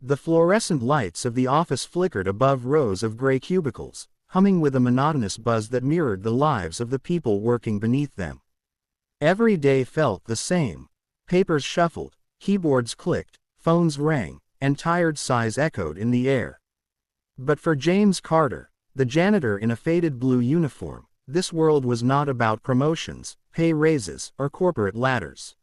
The fluorescent lights of the office flickered above rows of gray cubicles, humming with a monotonous buzz that mirrored the lives of the people working beneath them. Every day felt the same. Papers shuffled, keyboards clicked, phones rang, and tired sighs echoed in the air. But for James Carter, the janitor in a faded blue uniform, this world was not about promotions, pay raises, or corporate ladders.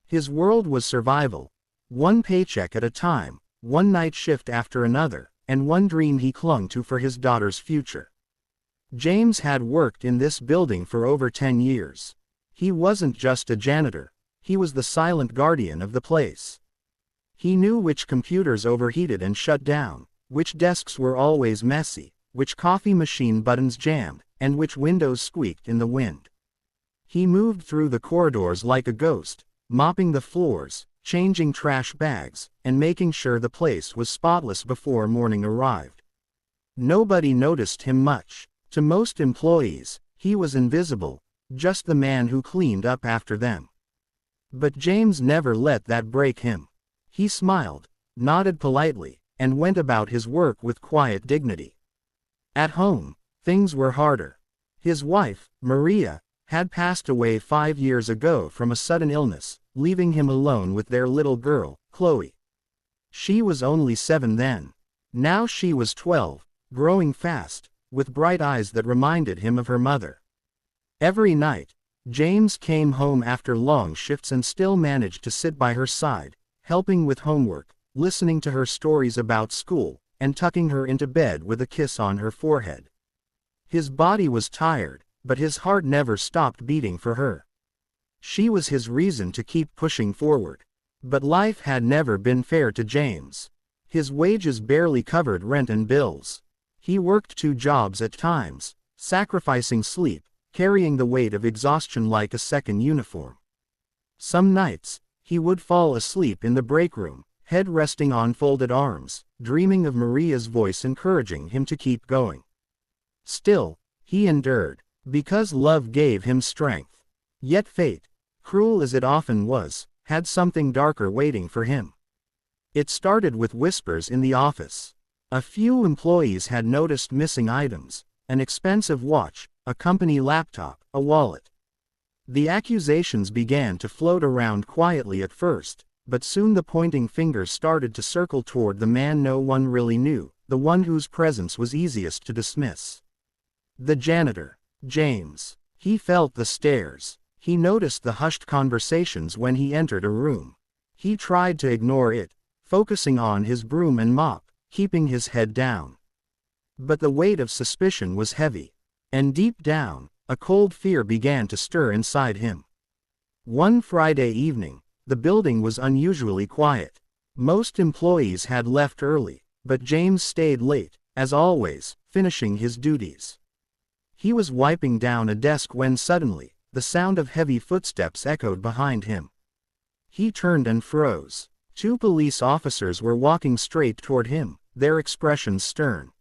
His world was survival, one paycheck at a time, one night shift after another, and one dream he clung to for his daughter's future. James had worked in this building for over 10 years. He wasn't just a janitor, he was the silent guardian of the place. He knew which computers overheated and shut down, which desks were always messy, which coffee machine buttons jammed, and which windows squeaked in the wind. He moved through the corridors like a ghost, mopping the floors, changing trash bags, and making sure the place was spotless before morning arrived. Nobody noticed him much. To most employees, he was invisible, just the man who cleaned up after them. But James never let that break him. He smiled, nodded politely, and went about his work with quiet dignity. At home, things were harder. His wife, Maria, had passed away 5 years ago from a sudden illness, leaving him alone with their little girl, Chloe. She was only 7 then. Now she was 12, growing fast, with bright eyes that reminded him of her mother. Every night, James came home after long shifts and still managed to sit by her side, helping with homework, listening to her stories about school, and tucking her into bed with a kiss on her forehead. His body was tired, but his heart never stopped beating for her. She was his reason to keep pushing forward. But life had never been fair to James. His wages barely covered rent and bills. He worked 2 jobs at times, sacrificing sleep, carrying the weight of exhaustion like a second uniform. Some nights, he would fall asleep in the break room, head resting on folded arms, dreaming of Maria's voice encouraging him to keep going. Still, he endured, because love gave him strength. Yet fate, cruel as it often was, had something darker waiting for him. It started with whispers in the office. A few employees had noticed missing items, an expensive watch, a company laptop, a wallet. The accusations began to float around quietly at first, but soon the pointing fingers started to circle toward the man no one really knew, the one whose presence was easiest to dismiss. The janitor, James. He felt the stares. He noticed the hushed conversations when he entered a room. He tried to ignore it, focusing on his broom and mop, keeping his head down. But the weight of suspicion was heavy, and deep down, a cold fear began to stir inside him. One Friday evening, the building was unusually quiet. Most employees had left early, but James stayed late, as always, finishing his duties. He was wiping down a desk when suddenly, the sound of heavy footsteps echoed behind him. He turned and froze. 2 police officers were walking straight toward him, their expressions stern.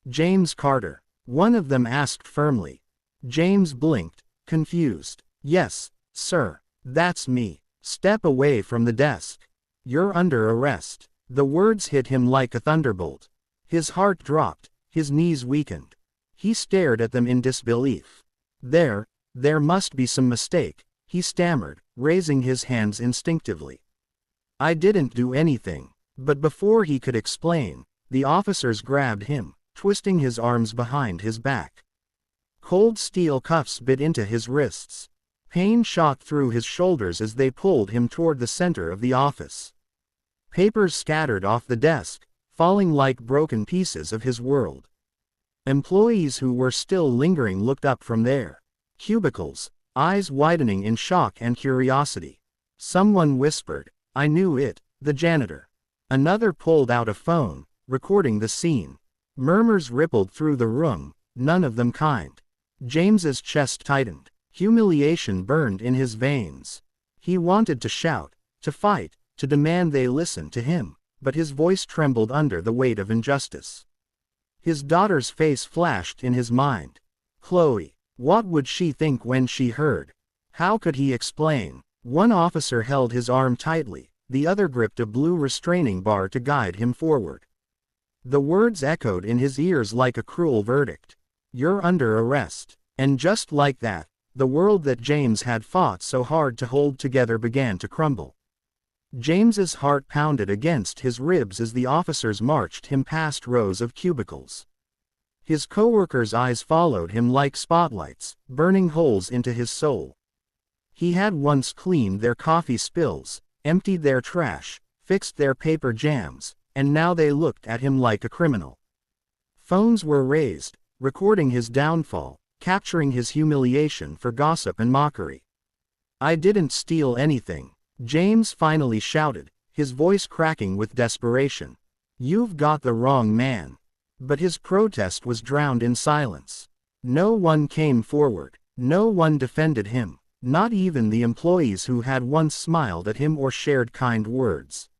"James Carter," one of them asked firmly. James blinked, confused. "Yes, sir, that's me." "Step away from the desk. You're under arrest." The words hit him like a thunderbolt. His heart dropped, his knees weakened. He stared at them in disbelief. There must be some mistake," he stammered, raising his hands instinctively. "I didn't do anything." But before he could explain, the officers grabbed him, twisting his arms behind his back. Cold steel cuffs bit into his wrists. Pain shot through his shoulders as they pulled him toward the center of the office. Papers scattered off the desk, falling like broken pieces of his world. Employees who were still lingering looked up from their cubicles, eyes widening in shock and curiosity. Someone whispered, "I knew it, the janitor." Another pulled out a phone, recording the scene. Murmurs rippled through the room, none of them kind. James's chest tightened. Humiliation burned in his veins. He wanted to shout, to fight, to demand they listen to him, but his voice trembled under the weight of injustice. His daughter's face flashed in his mind. Chloe. What would she think when she heard? How could he explain? One officer held his arm tightly, the other gripped a blue restraining bar to guide him forward. The words echoed in his ears like a cruel verdict. "You're under arrest." And just like that, the world that James had fought so hard to hold together began to crumble. James's heart pounded against his ribs as the officers marched him past rows of cubicles. His coworkers' eyes followed him like spotlights, burning holes into his soul. He had once cleaned their coffee spills, emptied their trash, fixed their paper jams, and now they looked at him like a criminal. Phones were raised, recording his downfall, capturing his humiliation for gossip and mockery. "I didn't steal anything," James finally shouted, his voice cracking with desperation. "You've got the wrong man." But his protest was drowned in silence. No one came forward. No one defended him, not even the employees who had once smiled at him or shared kind words.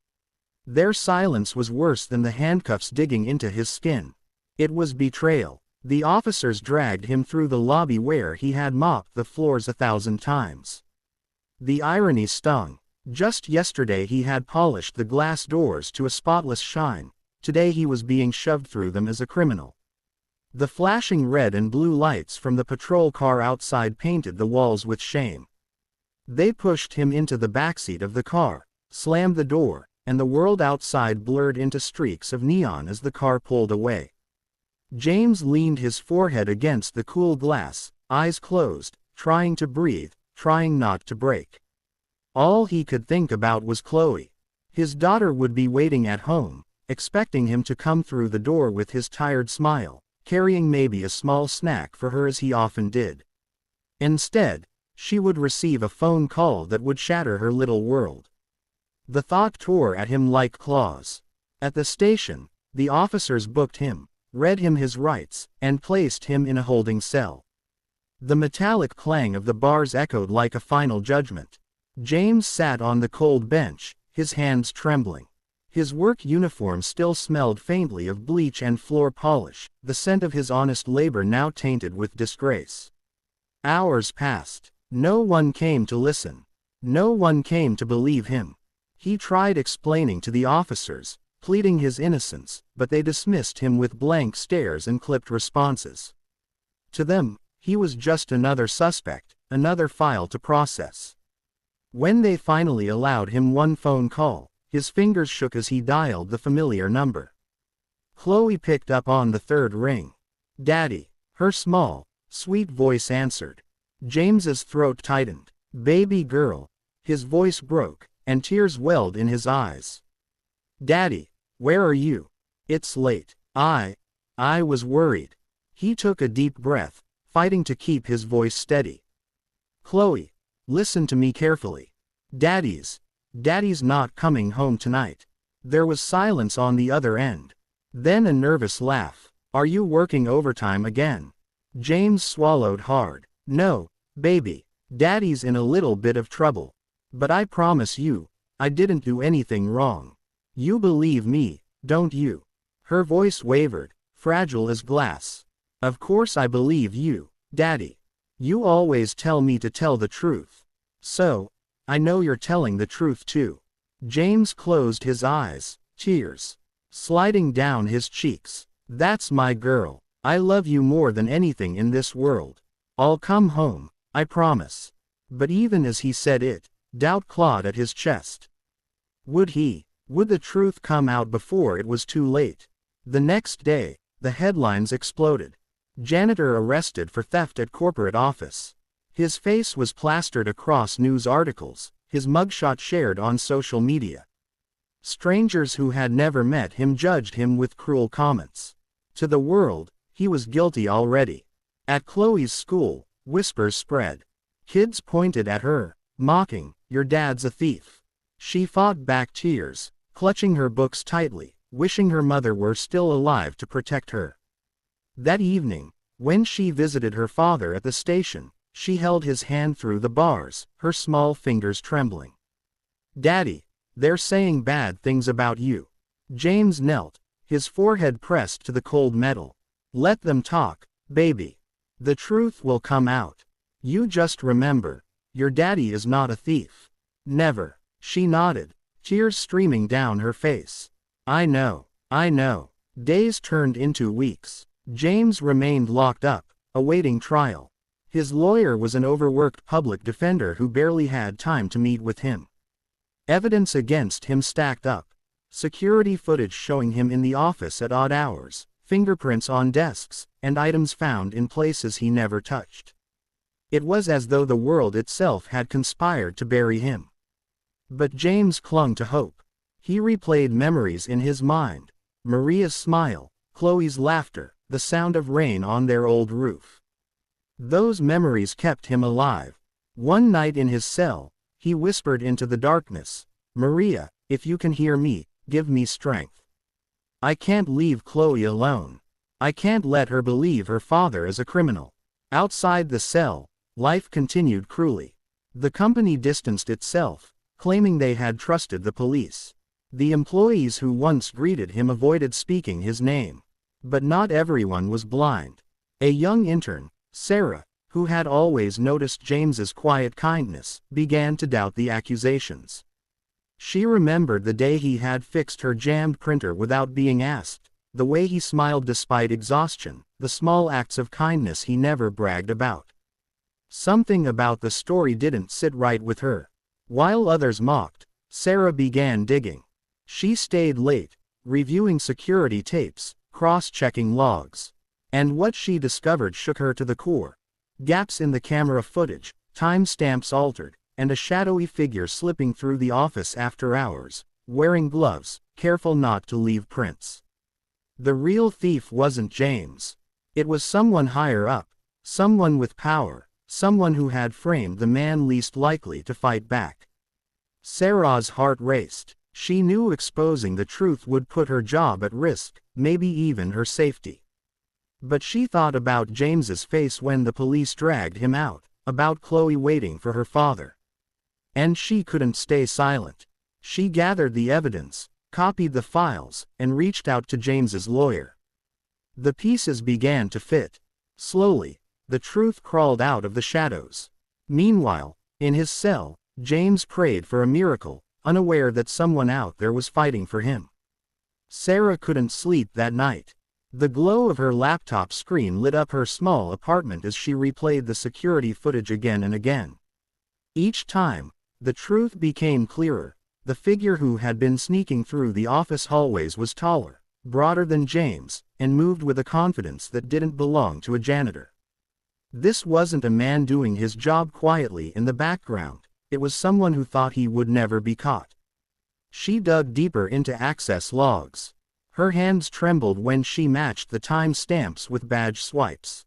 Their silence was worse than the handcuffs digging into his skin. It was betrayal. The officers dragged him through the lobby where he had mopped the floors 1,000 times. The irony stung. Just yesterday he had polished the glass doors to a spotless shine. Today he was being shoved through them as a criminal. The flashing red and blue lights from the patrol car outside painted the walls with shame. They pushed him into the backseat of the car, slammed the door, and the world outside blurred into streaks of neon as the car pulled away. James leaned his forehead against the cool glass, eyes closed, trying to breathe, trying not to break. All he could think about was Chloe. His daughter would be waiting at home, expecting him to come through the door with his tired smile, carrying maybe a small snack for her as he often did. Instead, she would receive a phone call that would shatter her little world. The thought tore at him like claws. At the station, the officers booked him, read him his rights, and placed him in a holding cell. The metallic clang of the bars echoed like a final judgment. James sat on the cold bench, his hands trembling. His work uniform still smelled faintly of bleach and floor polish, the scent of his honest labor now tainted with disgrace. Hours passed. No one came to listen. No one came to believe him. He tried explaining to the officers, pleading his innocence, but they dismissed him with blank stares and clipped responses. To them, he was just another suspect, another file to process. When they finally allowed him one phone call, his fingers shook as he dialed the familiar number. Chloe picked up on the third ring. "Daddy," her small, sweet voice answered. James's throat tightened. "Baby girl." His voice broke, and tears welled in his eyes. "Daddy, where are you? It's late. I was worried." He took a deep breath, fighting to keep his voice steady. "Chloe, listen to me carefully. Daddy's not coming home tonight." There was silence on the other end. Then a nervous laugh. "Are you working overtime again?" James swallowed hard. "No, baby. Daddy's in a little bit of trouble. But I promise you, I didn't do anything wrong. You believe me, don't you?" Her voice wavered, fragile as glass. "Of course I believe you, Daddy. You always tell me to tell the truth. So, I know you're telling the truth too." James closed his eyes, tears sliding down his cheeks. "That's my girl. I love you more than anything in this world. I'll come home, I promise." But even as he said it, doubt clawed at his chest. Would the truth come out before it was too late? The next day, the headlines exploded. Janitor arrested for theft at corporate office. His face was plastered across news articles, his mugshot shared on social media. Strangers who had never met him judged him with cruel comments. To the world, he was guilty already. At Chloe's school, whispers spread. Kids pointed at her, mocking, "Your dad's a thief." She fought back tears, clutching her books tightly, wishing her mother were still alive to protect her. That evening, when she visited her father at the station, she held his hand through the bars, her small fingers trembling. "Daddy, they're saying bad things about you." James knelt, his forehead pressed to the cold metal. "Let them talk, baby. The truth will come out. You just remember, your daddy is not a thief." "Never." She nodded, tears streaming down her face. I know. Days turned into weeks. James remained locked up, awaiting trial. His lawyer was an overworked public defender who barely had time to meet with him. Evidence against him stacked up. Security footage showing him in the office at odd hours, fingerprints on desks, and items found in places he never touched. It was as though the world itself had conspired to bury him. But James clung to hope. He replayed memories in his mind. Maria's smile, Chloe's laughter, the sound of rain on their old roof. Those memories kept him alive. One night in his cell, he whispered into the darkness, "Maria, if you can hear me, give me strength. I can't leave Chloe alone. I can't let her believe her father is a criminal." Outside the cell, life continued cruelly. The company distanced itself, claiming they had trusted the police. The employees who once greeted him avoided speaking his name. But not everyone was blind. A young intern, Sarah, who had always noticed James's quiet kindness, began to doubt the accusations. She remembered the day he had fixed her jammed printer without being asked, the way he smiled despite exhaustion, the small acts of kindness he never bragged about. Something about the story didn't sit right with her. While others mocked, Sarah began digging. She stayed late, reviewing security tapes, cross-checking logs. And what she discovered shook her to the core. Gaps in the camera footage, timestamps altered, and a shadowy figure slipping through the office after hours, wearing gloves, careful not to leave prints. The real thief wasn't James. It was someone higher up, someone with power, someone who had framed the man least likely to fight back. Sarah's heart raced. She knew exposing the truth would put her job at risk, maybe even her safety. But she thought about James's face when the police dragged him out, about Chloe waiting for her father. And she couldn't stay silent. She gathered the evidence, copied the files, and reached out to James's lawyer. The pieces began to fit. Slowly, the truth crawled out of the shadows. Meanwhile, in his cell, James prayed for a miracle, unaware that someone out there was fighting for him. Sarah couldn't sleep that night. The glow of her laptop screen lit up her small apartment as she replayed the security footage again and again. Each time, the truth became clearer. The figure who had been sneaking through the office hallways was taller, broader than James, and moved with a confidence that didn't belong to a janitor. This wasn't a man doing his job quietly in the background. It was someone who thought he would never be caught. She dug deeper into access logs. Her hands trembled when she matched the time stamps with badge swipes.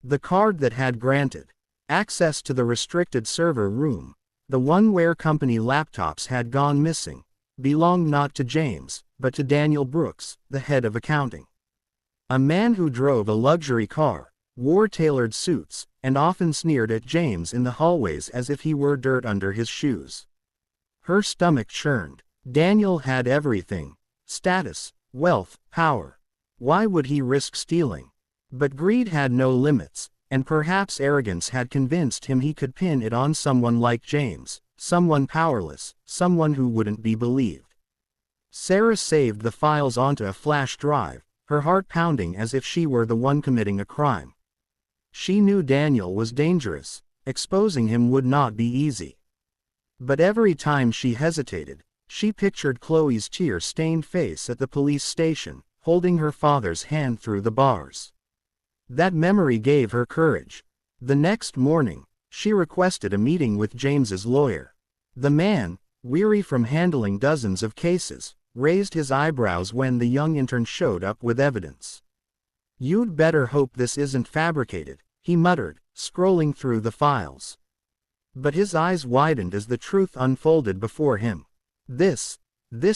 The card that had granted access to the restricted server room, the one where company laptops had gone missing, belonged not to James, but to Daniel Brooks, the head of accounting. A man who drove a luxury car, wore tailored suits, and often sneered at James in the hallways as if he were dirt under his shoes. Her stomach churned. Daniel had everything: status, wealth, power. Why would he risk stealing? But greed had no limits, and perhaps arrogance had convinced him he could pin it on someone like James, someone powerless, someone who wouldn't be believed. Sarah saved the files onto a flash drive, her heart pounding as if she were the one committing a crime. She knew Daniel was dangerous. Exposing him would not be easy. But every time she hesitated, she pictured Chloe's tear-stained face at the police station, holding her father's hand through the bars. That memory gave her courage. The next morning, she requested a meeting with James's lawyer. The man, weary from handling dozens of cases, raised his eyebrows when the young intern showed up with evidence. "You'd better hope this isn't fabricated," he muttered, scrolling through the files. But his eyes widened as the truth unfolded before him. This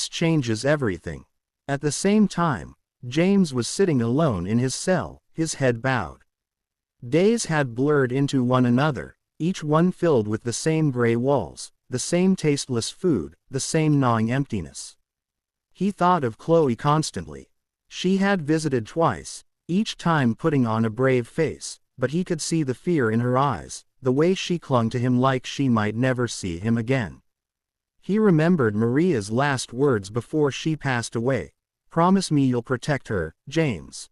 changes everything. At the same time, James was sitting alone in his cell, his head bowed. Days had blurred into one another, each one filled with the same gray walls, the same tasteless food, the same gnawing emptiness. He thought of Chloe constantly. She had visited twice, each time putting on a brave face, but he could see the fear in her eyes, the way she clung to him like she might never see him again. He remembered Maria's last words before she passed away. "Promise me you'll protect her, James.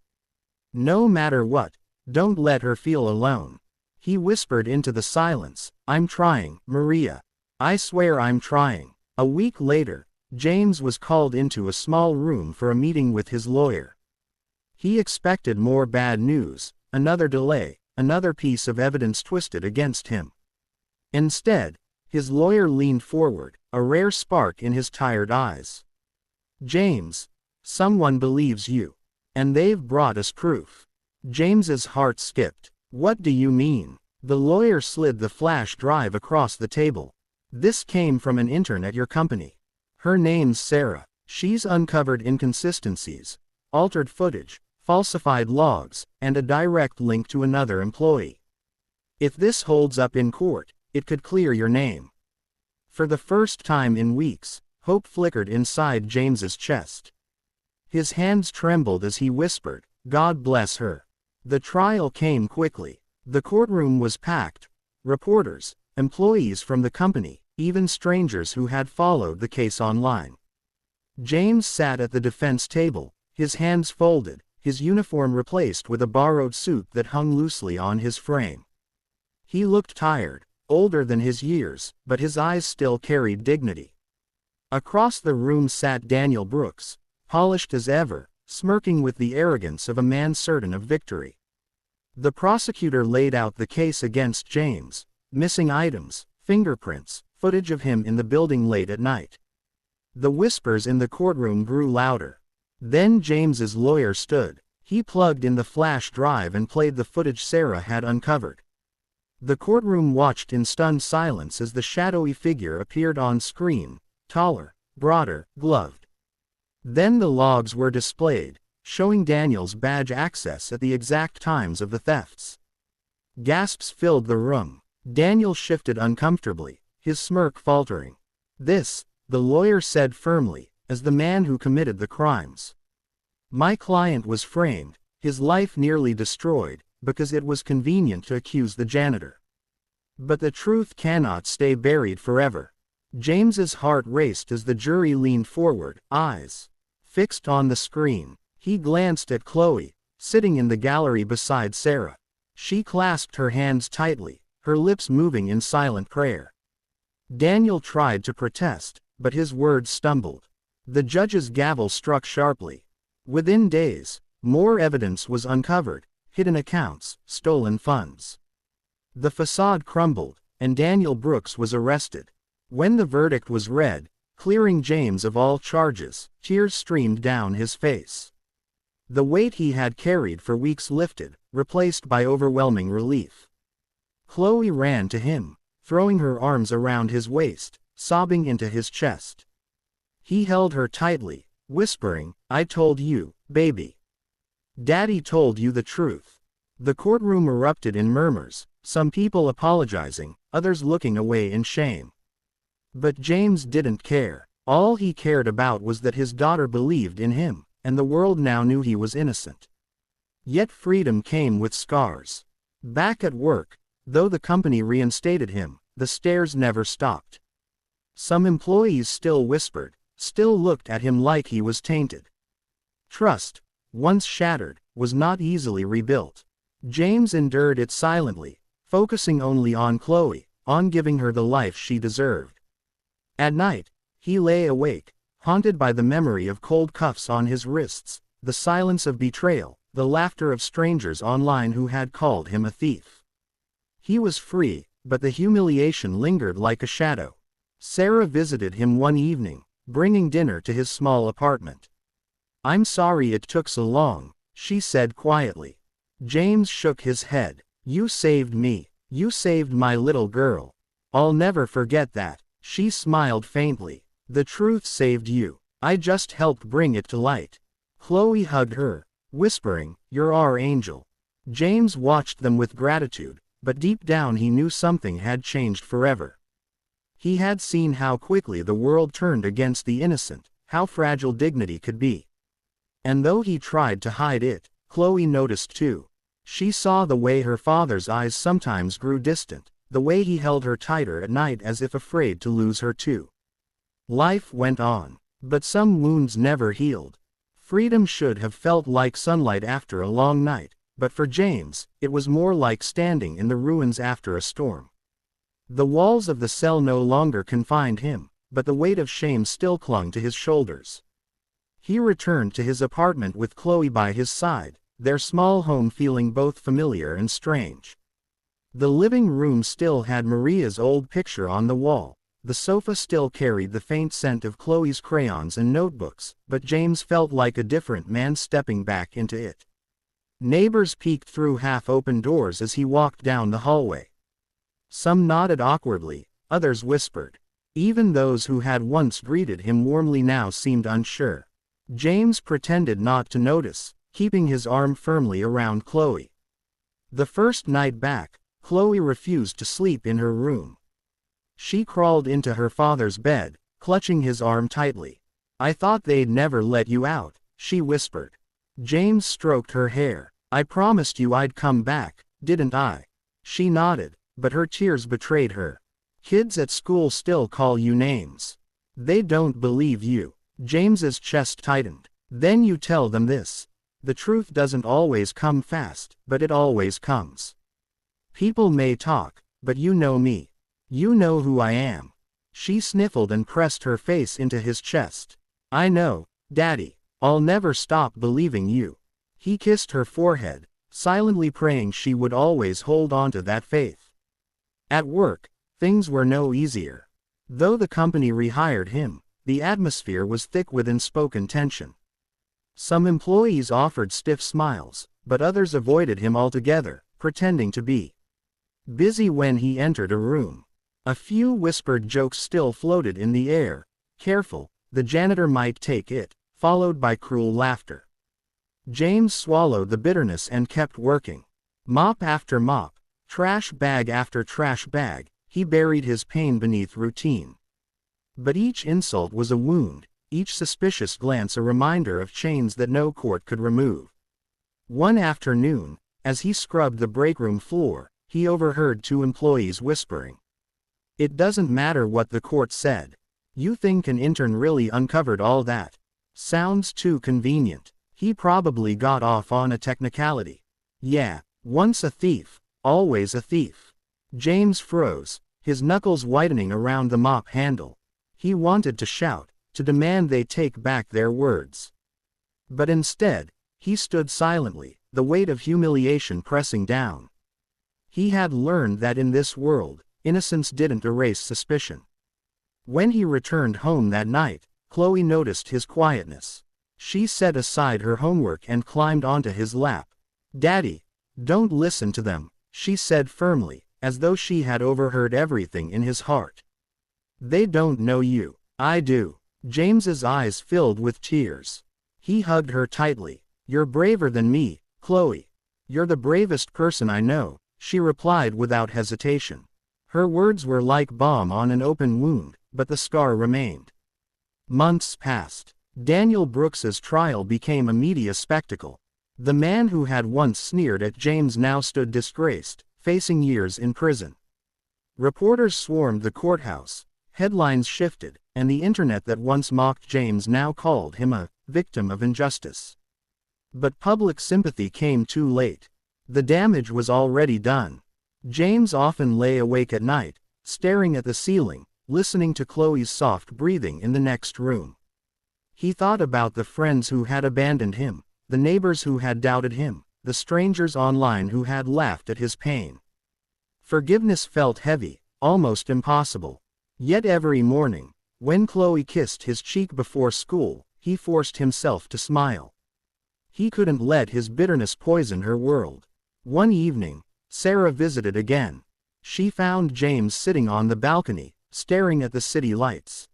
No matter what, don't let her feel alone." He whispered into the silence, "I'm trying, Maria. I swear I'm trying." A week later, James was called into a small room for a meeting with his lawyer. He expected more bad news, another delay, another piece of evidence twisted against him. Instead, his lawyer leaned forward, a rare spark in his tired eyes. "James, someone believes you. And they've brought us proof." James's heart skipped. "What do you mean?" The lawyer slid the flash drive across the table. "This came from an intern at your company. Her name's Sarah. She's uncovered inconsistencies, altered footage, falsified logs, and a direct link to another employee. If this holds up in court, it could clear your name." For the first time in weeks, hope flickered inside James's chest. His hands trembled as he whispered, "God bless her." The trial came quickly. The courtroom was packed. Reporters, employees from the company, even strangers who had followed the case online. James sat at the defense table, his hands folded, his uniform replaced with a borrowed suit that hung loosely on his frame. He looked tired, older than his years, but his eyes still carried dignity. Across the room sat Daniel Brooks, polished as ever, smirking with the arrogance of a man certain of victory. The prosecutor laid out the case against James: missing items, fingerprints, footage of him in the building late at night. The whispers in the courtroom grew louder. Then James's lawyer stood. He plugged in the flash drive and played the footage Sarah had uncovered. The courtroom watched in stunned silence as the shadowy figure appeared on screen, taller, broader, gloved. Then the logs were displayed, showing Daniel's badge access at the exact times of the thefts. Gasps filled the room. Daniel shifted uncomfortably, his smirk faltering. "This," the lawyer said firmly, "as the man who committed the crimes. My client was framed, his life nearly destroyed, because it was convenient to accuse the janitor. But the truth cannot stay buried forever." James's heart raced as the jury leaned forward, eyes fixed on the screen. He glanced at Chloe, sitting in the gallery beside Sarah. She clasped her hands tightly, her lips moving in silent prayer. Daniel tried to protest, but his words stumbled. The judge's gavel struck sharply. Within days, more evidence was uncovered: hidden accounts, stolen funds. The facade crumbled, and Daniel Brooks was arrested. When the verdict was read, clearing James of all charges, tears streamed down his face. The weight he had carried for weeks lifted, replaced by overwhelming relief. Chloe ran to him, throwing her arms around his waist, sobbing into his chest. He held her tightly, whispering, "I told you, baby. Daddy told you the truth." The courtroom erupted in murmurs, some people apologizing, others looking away in shame. But James didn't care. All he cared about was that his daughter believed in him, and the world now knew he was innocent. Yet freedom came with scars. Back at work, though the company reinstated him, the stares never stopped. Some employees still whispered, still looked at him like he was tainted. Trust, once shattered, was not easily rebuilt. James endured it silently, focusing only on Chloe, on giving her the life she deserved. At night, he lay awake, haunted by the memory of cold cuffs on his wrists, the silence of betrayal, the laughter of strangers online who had called him a thief. He was free, but the humiliation lingered like a shadow. Sarah visited him one evening, bringing dinner to his small apartment. "I'm sorry it took so long," she said quietly. James shook his head. "You saved me. You saved my little girl. I'll never forget that." She smiled faintly. "The truth saved you. I just helped bring it to light." Chloe hugged her, whispering, "You're our angel." James watched them with gratitude, but deep down he knew something had changed forever. He had seen how quickly the world turned against the innocent, how fragile dignity could be. And though he tried to hide it, Chloe noticed too. She saw the way her father's eyes sometimes grew distant, the way he held her tighter at night as if afraid to lose her too. Life went on. But some wounds never healed. Freedom should have felt like sunlight after a long night, but for James, it was more like standing in the ruins after a storm. The walls of the cell no longer confined him, but the weight of shame still clung to his shoulders. He returned to his apartment with Chloe by his side, their small home feeling both familiar and strange. The living room still had Maria's old picture on the wall. The sofa still carried the faint scent of Chloe's crayons and notebooks, but James felt like a different man stepping back into it. Neighbors peeked through half-open doors as he walked down the hallway. Some nodded awkwardly, others whispered. Even those who had once greeted him warmly now seemed unsure. James pretended not to notice, keeping his arm firmly around Chloe. The first night back, Chloe refused to sleep in her room. She crawled into her father's bed, clutching his arm tightly. "I thought they'd never let you out," she whispered. James stroked her hair. "I promised you I'd come back, didn't I?" She nodded, but her tears betrayed her. "Kids at school still call you names. They don't believe you." James's chest tightened. "Then you tell them this. The truth doesn't always come fast, but it always comes. People may talk, but you know me. You know who I am." She sniffled and pressed her face into his chest. "I know, Daddy. I'll never stop believing you." He kissed her forehead, silently praying she would always hold on to that faith. At work, things were no easier. Though the company rehired him, the atmosphere was thick with unspoken tension. Some employees offered stiff smiles, but others avoided him altogether, pretending to be busy when he entered a room. A few whispered jokes still floated in the air. "Careful, the janitor might take it," followed by cruel laughter. James swallowed the bitterness and kept working. Mop after mop, trash bag after trash bag, he buried his pain beneath routine. But each insult was a wound, each suspicious glance a reminder of chains that no court could remove. One afternoon, as he scrubbed the breakroom floor, he overheard two employees whispering. "It doesn't matter what the court said. You think an intern really uncovered all that? Sounds too convenient. He probably got off on a technicality. Yeah, once a thief, always a thief." James froze, his knuckles whitening around the mop handle. He wanted to shout, to demand they take back their words. But instead, he stood silently, the weight of humiliation pressing down. He had learned that in this world, innocence didn't erase suspicion. When he returned home that night, Chloe noticed his quietness. She set aside her homework and climbed onto his lap. "Daddy, don't listen to them," she said firmly, as though she had overheard everything in his heart. "They don't know you. I do." James's eyes filled with tears. He hugged her tightly. "You're braver than me, Chloe. You're the bravest person I know," she replied without hesitation. Her words were like balm on an open wound, but the scar remained. Months passed. Daniel Brooks's trial became a media spectacle. The man who had once sneered at James now stood disgraced, facing years in prison. Reporters swarmed the courthouse, headlines shifted, and the internet that once mocked James now called him a victim of injustice. But public sympathy came too late. The damage was already done. James often lay awake at night, staring at the ceiling, listening to Chloe's soft breathing in the next room. He thought about the friends who had abandoned him, the neighbors who had doubted him, the strangers online who had laughed at his pain. Forgiveness felt heavy, almost impossible. Yet every morning, when Chloe kissed his cheek before school, he forced himself to smile. He couldn't let his bitterness poison her world. One evening, Sarah visited again. She found James sitting on the balcony, staring at the city lights.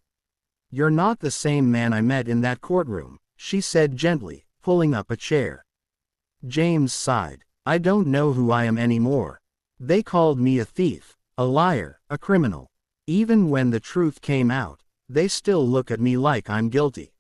"You're not the same man I met in that courtroom," she said gently, pulling up a chair. James sighed. "I don't know who I am anymore. They called me a thief, a liar, a criminal. Even when the truth came out, they still look at me like I'm guilty."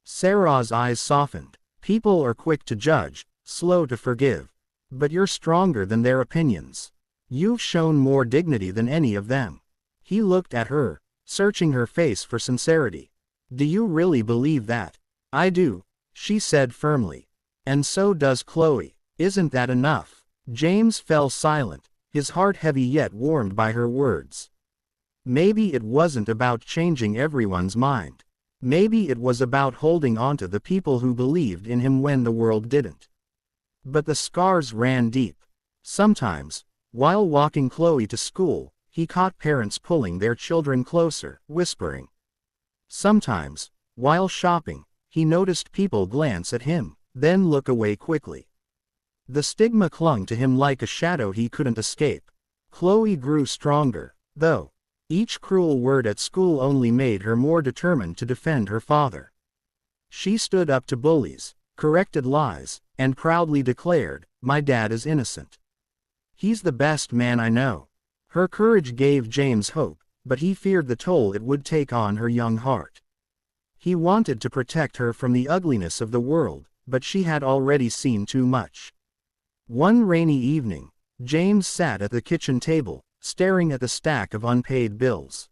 Sarah's eyes softened. "People are quick to judge, slow to forgive. But you're stronger than their opinions. You've shown more dignity than any of them." He looked at her, searching her face for sincerity. "Do you really believe that?" "I do," she said firmly. "And so does Chloe. Isn't that enough?" James fell silent, his heart heavy yet warmed by her words. Maybe it wasn't about changing everyone's mind. Maybe it was about holding onto the people who believed in him when the world didn't. But the scars ran deep. Sometimes, while walking Chloe to school, he caught parents pulling their children closer, whispering. Sometimes, while shopping, he noticed people glance at him, then look away quickly. The stigma clung to him like a shadow he couldn't escape. Chloe grew stronger, though. Each cruel word at school only made her more determined to defend her father. She stood up to bullies, corrected lies, and proudly declared, "My dad is innocent. He's the best man I know." Her courage gave James hope, but he feared the toll it would take on her young heart. He wanted to protect her from the ugliness of the world, but she had already seen too much. One rainy evening, James sat at the kitchen table, staring at the stack of unpaid bills.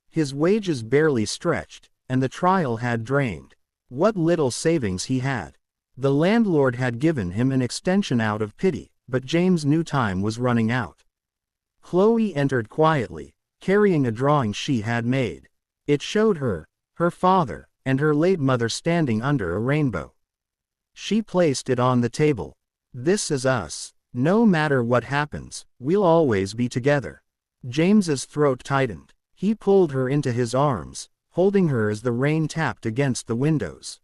His wages barely stretched, and the trial had drained what little savings he had. The landlord had given him an extension out of pity, but James knew time was running out. Chloe entered quietly, carrying a drawing she had made. It showed her, her father, and her late mother standing under a rainbow. She placed it on the table. "This is us. No matter what happens, we'll always be together." James's throat tightened. He pulled her into his arms, holding her as the rain tapped against the windows.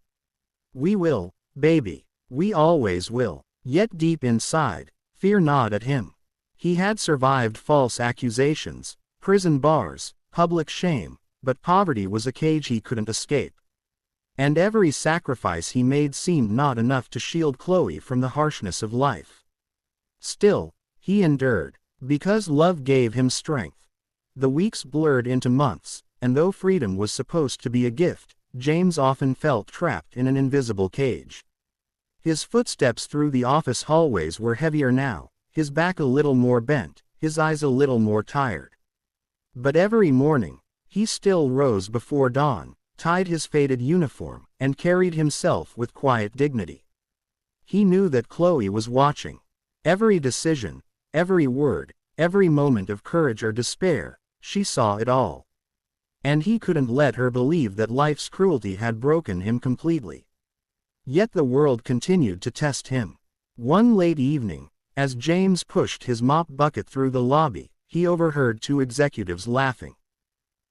"We will, baby. We always will." Yet deep inside, fear gnawed at him. He had survived false accusations, prison bars, public shame, but poverty was a cage he couldn't escape. And every sacrifice he made seemed not enough to shield Chloe from the harshness of life. Still, he endured, because love gave him strength. The weeks blurred into months, and though freedom was supposed to be a gift, James often felt trapped in an invisible cage. His footsteps through the office hallways were heavier now, his back a little more bent, his eyes a little more tired. But every morning, he still rose before dawn, tied his faded uniform, and carried himself with quiet dignity. He knew that Chloe was watching. Every decision, every word, every moment of courage or despair, she saw it all. And he couldn't let her believe that life's cruelty had broken him completely. Yet the world continued to test him. One late evening, as James pushed his mop bucket through the lobby, he overheard two executives laughing.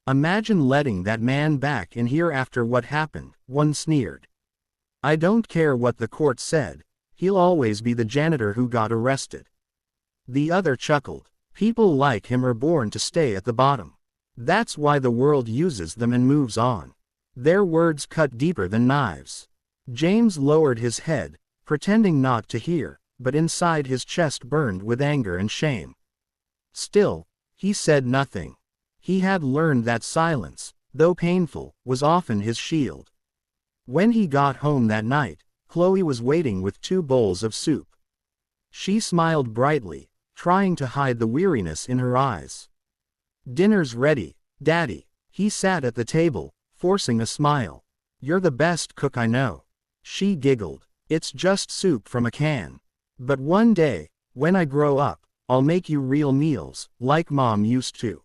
"Imagine letting that man back in here after what happened," one sneered. "I don't care what the court said. He'll always be the janitor who got arrested." The other chuckled. "People like him are born to stay at the bottom. That's why the world uses them and moves on." Their words cut deeper than knives. James lowered his head, pretending not to hear, but inside his chest burned with anger and shame. Still, he said nothing. He had learned that silence, though painful, was often his shield. When he got home that night, Chloe was waiting with 2 bowls of soup. She smiled brightly, trying to hide the weariness in her eyes. "Dinner's ready, Daddy." He sat at the table, forcing a smile. "You're the best cook I know." She giggled. "It's just soup from a can. But one day, when I grow up, I'll make you real meals, like Mom used to."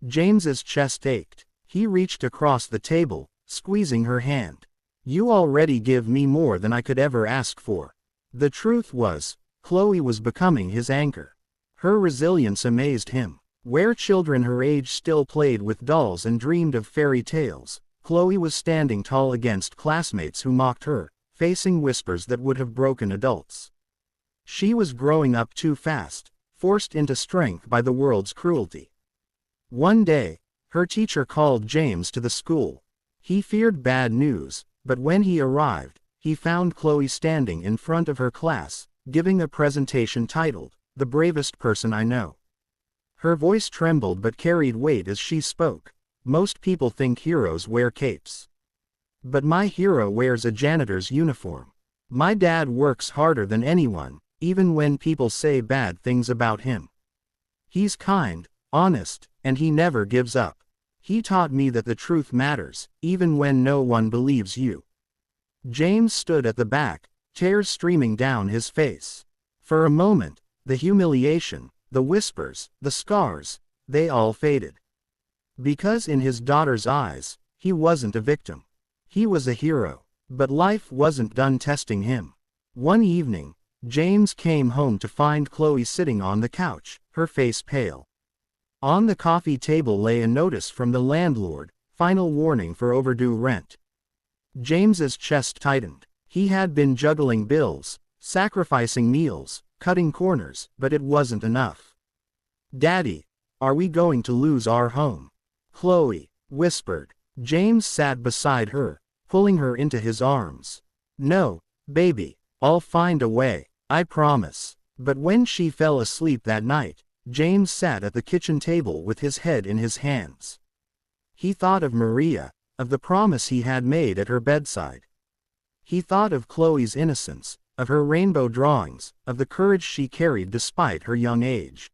James's chest ached. He reached across the table, squeezing her hand. "You already give me more than I could ever ask for." The truth was, Chloe was becoming his anchor. Her resilience amazed him. Where children her age still played with dolls and dreamed of fairy tales, Chloe was standing tall against classmates who mocked her, facing whispers that would have broken adults. She was growing up too fast, forced into strength by the world's cruelty. One day, her teacher called James to the school. He feared bad news, but when he arrived, he found Chloe standing in front of her class, giving a presentation titled, "The Bravest Person I Know." Her voice trembled but carried weight as she spoke. "Most people think heroes wear capes. But my hero wears a janitor's uniform. My dad works harder than anyone, even when people say bad things about him. He's kind, honest, and he never gives up. He taught me that the truth matters, even when no one believes you. James stood at the back, tears streaming down his face. For a moment, the humiliation, the whispers, the scars, they all faded. Because in his daughter's eyes, he wasn't a victim. He was a hero. But life wasn't done testing him. One evening, James came home to find Chloe sitting on the couch, her face pale. On the coffee table lay a notice from the landlord, final warning for overdue rent. James's chest tightened. He had been juggling bills, sacrificing meals, cutting corners, but it wasn't enough. "Daddy, are we going to lose our home?" Chloe whispered. James sat beside her, pulling her into his arms. "No, baby, I'll find a way, I promise." But when she fell asleep that night, James sat at the kitchen table with his head in his hands. He thought of Maria, of the promise he had made at her bedside. He thought of Chloe's innocence, of her rainbow drawings, of the courage she carried despite her young age.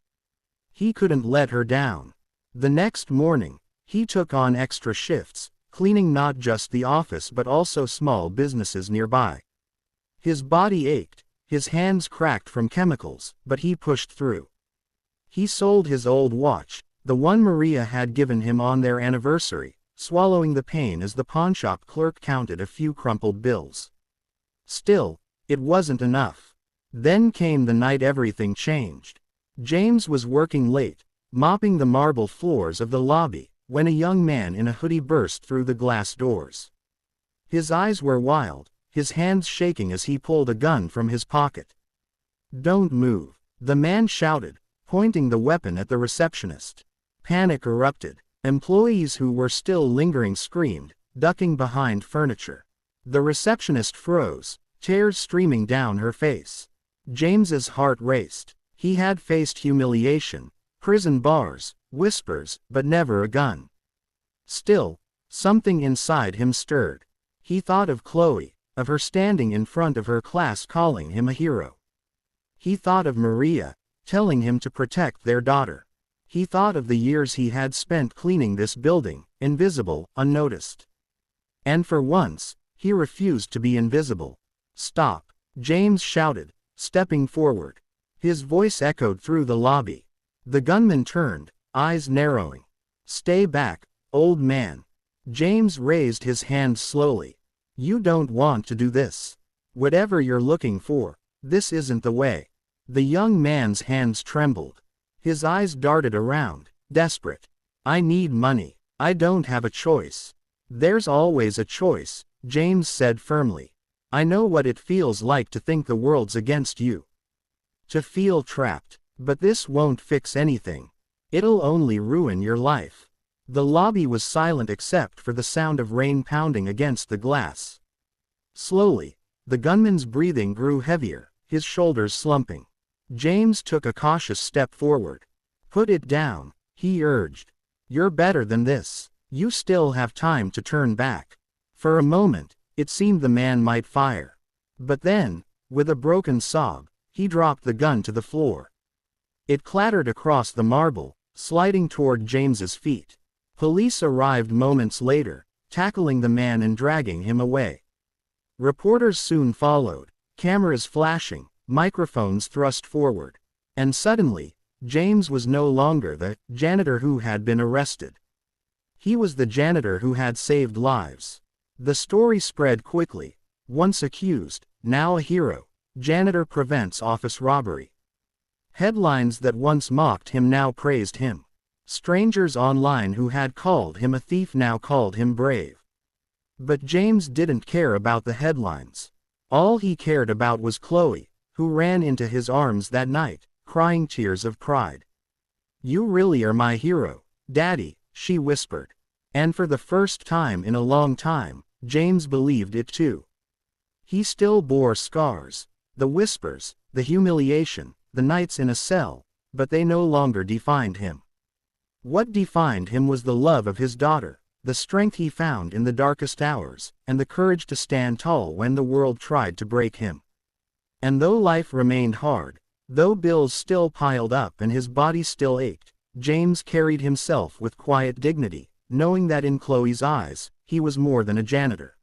He couldn't let her down. The next morning, he took on extra shifts, cleaning not just the office but also small businesses nearby. His body ached, his hands cracked from chemicals, but he pushed through. He sold his old watch, the one Maria had given him on their anniversary, swallowing the pain as the pawnshop clerk counted a few crumpled bills. Still, it wasn't enough. Then came the night everything changed. James was working late, mopping the marble floors of the lobby, when a young man in a hoodie burst through the glass doors. His eyes were wild, his hands shaking as he pulled a gun from his pocket. "Don't move," the man shouted, pointing the weapon at the receptionist. Panic erupted. Employees who were still lingering screamed, ducking behind furniture. The receptionist froze, tears streaming down her face. James's heart raced. He had faced humiliation, prison bars, whispers, but never a gun. Still, something inside him stirred. He thought of Chloe, of her standing in front of her class calling him a hero. He thought of Maria, telling him to protect their daughter. He thought of the years he had spent cleaning this building, invisible, unnoticed. And for once, he refused to be invisible. "Stop," James shouted, stepping forward. His voice echoed through the lobby. The gunman turned, eyes narrowing. "Stay back, old man." James raised his hand slowly. "You don't want to do this. Whatever you're looking for, this isn't the way." The young man's hands trembled. His eyes darted around, desperate. "I need money. I don't have a choice." "There's always a choice," James said firmly. "I know what it feels like to think the world's against you. To feel trapped. But this won't fix anything. It'll only ruin your life." The lobby was silent except for the sound of rain pounding against the glass. Slowly, the gunman's breathing grew heavier, his shoulders slumping. James took a cautious step forward. "Put it down," he urged. "You're better than this. You still have time to turn back." For a moment, it seemed the man might fire. But then, with a broken sob, he dropped the gun to the floor. It clattered across the marble, sliding toward James's feet. Police arrived moments later, tackling the man and dragging him away. Reporters soon followed, cameras flashing, microphones thrust forward. And suddenly, James was no longer the janitor who had been arrested. He was the janitor who had saved lives. The story spread quickly. Once accused, now a hero, janitor prevents office robbery. Headlines that once mocked him now praised him. Strangers online who had called him a thief now called him brave. But James didn't care about the headlines. All he cared about was Chloe, who ran into his arms that night, crying tears of pride. "You really are my hero, Daddy," she whispered. And for the first time in a long time, James believed it too. He still bore scars, the whispers, the humiliation, the nights in a cell, but they no longer defined him. What defined him was the love of his daughter, the strength he found in the darkest hours, and the courage to stand tall when the world tried to break him. And though life remained hard, though bills still piled up and his body still ached, James carried himself with quiet dignity, knowing that in Chloe's eyes, he was more than a janitor.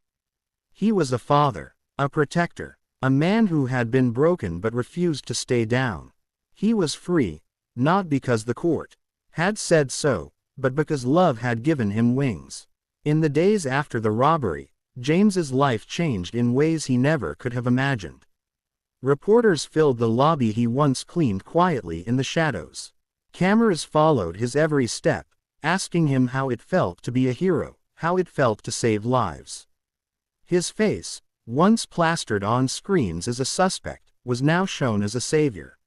He was a father, a protector, a man who had been broken but refused to stay down. He was free, not because the court had said so, but because love had given him wings. In the days after the robbery, James's life changed in ways he never could have imagined. Reporters filled the lobby he once cleaned quietly in the shadows. Cameras followed his every step, asking him how it felt to be a hero, how it felt to save lives. His face, once plastered on screens as a suspect, was now shown as a savior.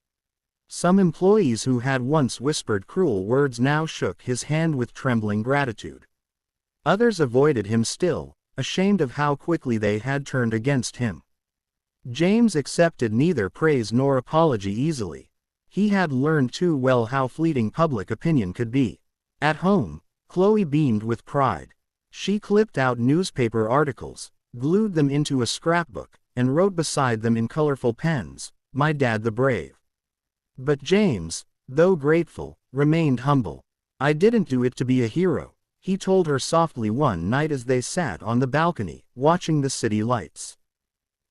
Some employees who had once whispered cruel words now shook his hand with trembling gratitude. Others avoided him still, ashamed of how quickly they had turned against him. James accepted neither praise nor apology easily. He had learned too well how fleeting public opinion could be. At home, Chloe beamed with pride. She clipped out newspaper articles, glued them into a scrapbook, and wrote beside them in colorful pens, "My Dad the Brave." But James, though grateful, remained humble. "I didn't do it to be a hero," he told her softly one night as they sat on the balcony, watching the city lights.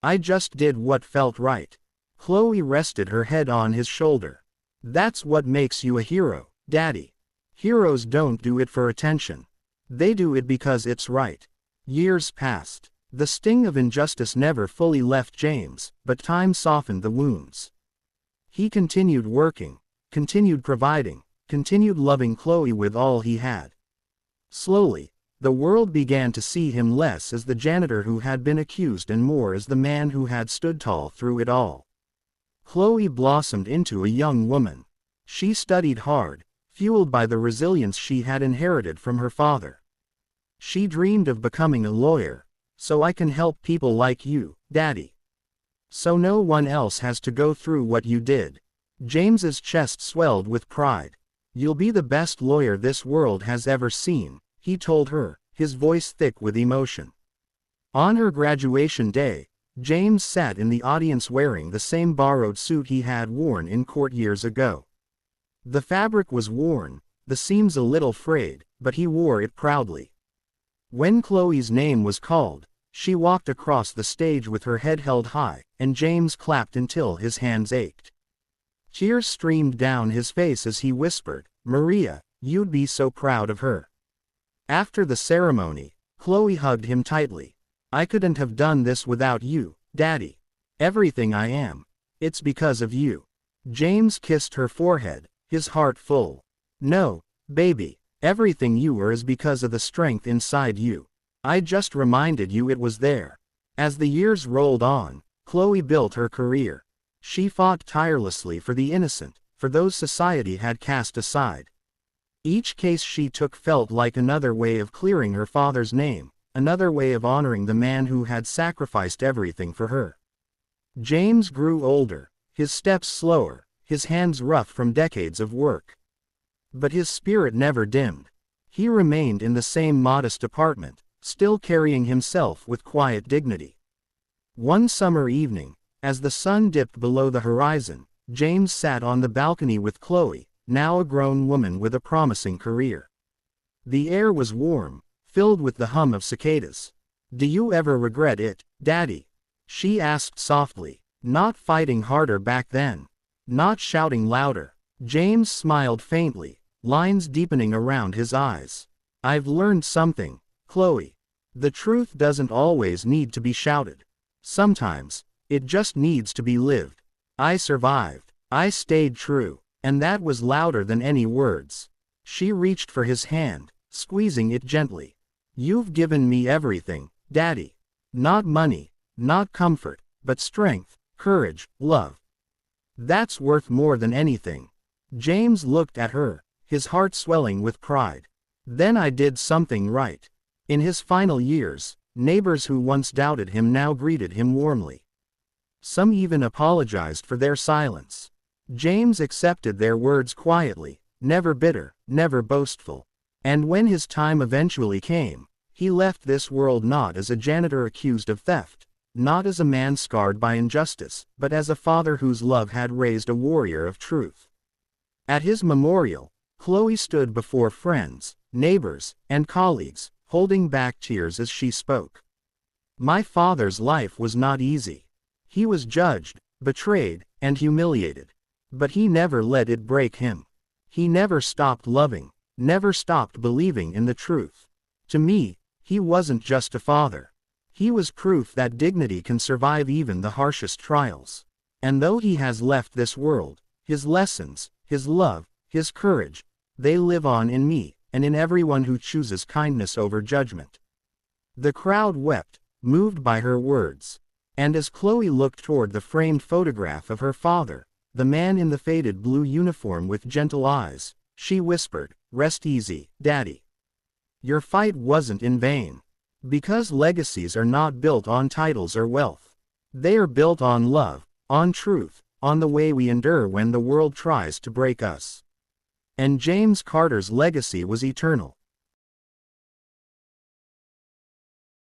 "I just did what felt right." Chloe rested her head on his shoulder. "That's what makes you a hero, Daddy. Heroes don't do it for attention. They do it because it's right." Years passed. The sting of injustice never fully left James, but time softened the wounds. He continued working, continued providing, continued loving Chloe with all he had. Slowly, the world began to see him less as the janitor who had been accused and more as the man who had stood tall through it all. Chloe blossomed into a young woman. She studied hard, fueled by the resilience she had inherited from her father. She dreamed of becoming a lawyer, "So I can help people like you, Daddy. So no one else has to go through what you did." James's chest swelled with pride. "You'll be the best lawyer this world has ever seen," he told her, his voice thick with emotion. On her graduation day, James sat in the audience wearing the same borrowed suit he had worn in court years ago. The fabric was worn, the seams a little frayed, but he wore it proudly. When Chloe's name was called, she walked across the stage with her head held high, and James clapped until his hands ached. Tears streamed down his face as he whispered, "Maria, you'd be so proud of her." After the ceremony, Chloe hugged him tightly. "I couldn't have done this without you, Daddy. Everything I am, it's because of you." James kissed her forehead, his heart full. "No, baby, everything you are is because of the strength inside you. I just reminded you it was there." As the years rolled on, Chloe built her career. She fought tirelessly for the innocent, for those society had cast aside. Each case she took felt like another way of clearing her father's name, another way of honoring the man who had sacrificed everything for her. James grew older, his steps slower, his hands rough from decades of work. But his spirit never dimmed. He remained in the same modest apartment, still carrying himself with quiet dignity. One summer evening, as the sun dipped below the horizon, James sat on the balcony with Chloe, now a grown woman with a promising career. The air was warm, filled with the hum of cicadas. "Do you ever regret it, Daddy?" she asked softly, not fighting harder back then, not shouting louder. James smiled faintly, lines deepening around his eyes. "I've learned something, Chloe. The truth doesn't always need to be shouted. Sometimes, it just needs to be lived. I survived. I stayed true. And that was louder than any words." She reached for his hand, squeezing it gently. "You've given me everything, Daddy. Not money, not comfort, but strength, courage, love. That's worth more than anything." James looked at her, his heart swelling with pride. "Then I did something right." In his final years, neighbors who once doubted him now greeted him warmly. Some even apologized for their silence. James accepted their words quietly, never bitter, never boastful. And when his time eventually came, he left this world not as a janitor accused of theft, not as a man scarred by injustice, but as a father whose love had raised a warrior of truth. At his memorial, Chloe stood before friends, neighbors, and colleagues, holding back tears as she spoke. My father's life was not easy. He was judged, betrayed, and humiliated. But he never let it break him. He never stopped loving, never stopped believing in the truth. To me, he wasn't just a father. He was proof that dignity can survive even the harshest trials. And though he has left this world, his lessons, his love, his courage, they live on in me, and in everyone who chooses kindness over judgment. The crowd wept, moved by her words. And as Chloe looked toward the framed photograph of her father, the man in the faded blue uniform with gentle eyes, she whispered, "Rest easy, Daddy. Your fight wasn't in vain." Because legacies are not built on titles or wealth. They are built on love, on truth, on the way we endure when the world tries to break us. And James Carter's legacy was eternal.